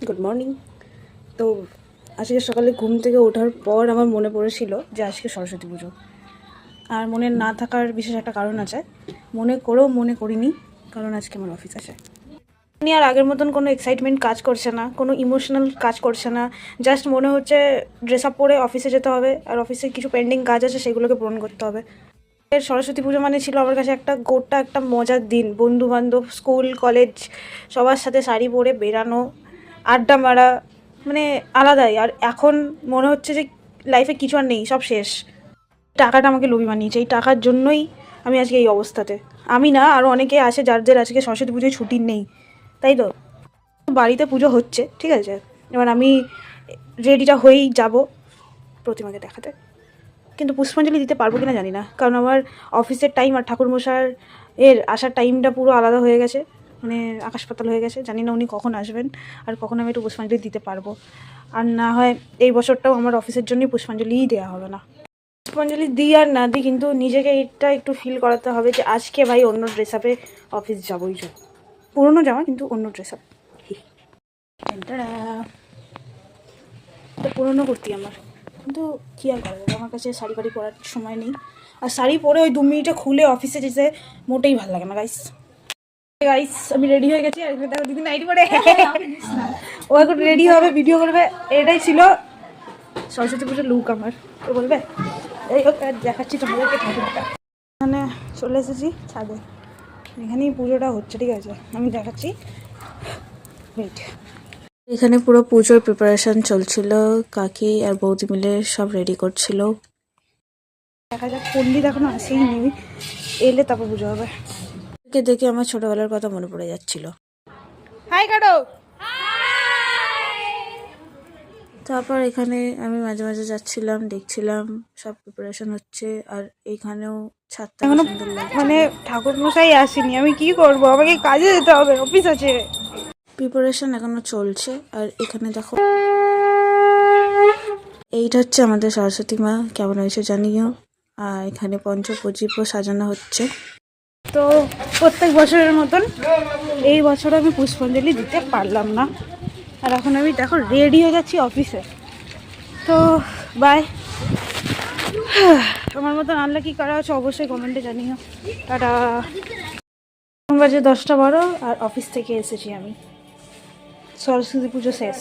Good morning. তো আজকে সকালে ঘুম থেকে ওঠার পর আমার মনে পড়েছিল যে আজকে সরস্বতী পুজো। আর মনে না থাকার বিশেষ একটা কারণ আছে, মনে করেও মনে করিনি, কারণ আজকে আমার অফিস আছে। আর আগের মতন কোনো এক্সাইটমেন্ট কাজ করছে না, কোনো ইমোশনাল কাজ করছে না। জাস্ট মনে হচ্ছে ড্রেস আপ পরে অফিসে যেতে হবে, আর অফিসে কিছু পেন্ডিং কাজ আছে সেগুলোকে পূরণ করতে হবে। সরস্বতী পুজো মানে ছিল আমার কাছে একটা মজার দিন। বন্ধু বান্ধব, স্কুল কলেজ সবার সাথে শাড়ি পরে বেরানো, আড্ডা মারা, মানে আলাদাই। আর এখন মনে হচ্ছে যে লাইফে কিছু আর নেই, সব শেষ। টাকাটা আমাকে লোভী বানিয়েছে, এই টাকার জন্যই আমি আজকে এই অবস্থাতে। আমি না, আরও অনেকে আছে যাদের আজকে সরস্বতী পুজোয় ছুটি নেই, তাই তো। বাড়িতে পুজো হচ্ছে, ঠিক আছে, এবার আমি রেডিটা হয়েই যাব প্রতিমাকে দেখাতে। কিন্তু পুষ্পাঞ্জলি দিতে পারবো কিনা জানি না, কারণ আমার অফিসের টাইম আর ঠাকুরমশার আসার টাইমটা পুরো আলাদা হয়ে গেছে, মানে আকাশ পাতাল হয়ে গেছে। জানি না উনি কখন আসবেন আর কখন আমি একটু পুষ্পাঞ্জলি দিতে পারবো। আর না হয় এই বছরটাও আমার অফিসের জন্যই পুষ্পাঞ্জলিই দেওয়া হবে না। পুষ্পাঞ্জলি দিই আর না দিই, কিন্তু নিজেকে এটা একটু ফিল করাতে হবে যে আজকে ভাই অন্য ড্রেস আপে অফিস যাবোই। পুরোনো জামা কিন্তু অন্য ড্রেস আপ। এটা পুরোনো কুর্তি আমার, কিন্তু কী আর করা যাবে, আমার কাছে শাড়ি ফাড়ি পরার সময় নেই। আর শাড়ি পরে ওই 2 মিনিটে খুলে অফিসে যেতে মোটেই ভালো লাগে না। গাইস আমি রেডি হয়ে গেছি। আর দেখো দিদি নাইটি পরে ও এখন রেডি হবে, ভিডিও করবে। এটাই ছিল সরস্বতী পুজোর লুক আমার। তো বলবে এই হোক, দেখাচ্ছি তোমাদেরকে ঠাকুরটা। এখানে চলে এসেছি ছাদে, এখানেই পুজোটা হচ্ছে, ঠিক আছে, আমি দেখাচ্ছি। ওয়েট, এখানে পুরো পুজোর প্রিপারেশন চলছিল, কাকি আর বৌদি মিলে সব রেডি করছিল। দেখা যাক, পণ্ডিত এখনো আসেই নেই, এলে তারপর পুজো হবে। দেখে আমার ছোটবেলার কথা মনে পড়ে যাচ্ছিল। হাই কাটো। তারপর এখানে আমি মাঝে মাঝে যাচ্ছিলাম, দেখছিলাম সব প্রিপারেশন হচ্ছে। আর এইখানেও ছাদটা সুন্দর লাগছে, মানে ঠাকুর মশাই আসেনি, আমি কি করব, আমাকে কাজে যেতে হবে, অফিস আছে। প্রিপারেশন এখনো চলছে। আর এখানে দেখো, এইটা হচ্ছে আমাদের সরস্বতী মা, কেমন হয়েছে জানিও। আর এখানে পঞ্চপ্রদীপও সাজানো হচ্ছে। তো প্রত্যেক বছরের মতন এই বছর আমি পুষ্পাঞ্জলি দিতে পারলাম না। আর এখন আমি দেখো রেডি হয়ে যাচ্ছি অফিসে। তো বাই। আমার মতন আনলাকি করা হচ্ছে অবশ্যই কমেন্টে জানিও। টাটা। বাজে 10টা 12 আর অফিস থেকে এসেছি আমি। সরস্বতী পুজো শেষ।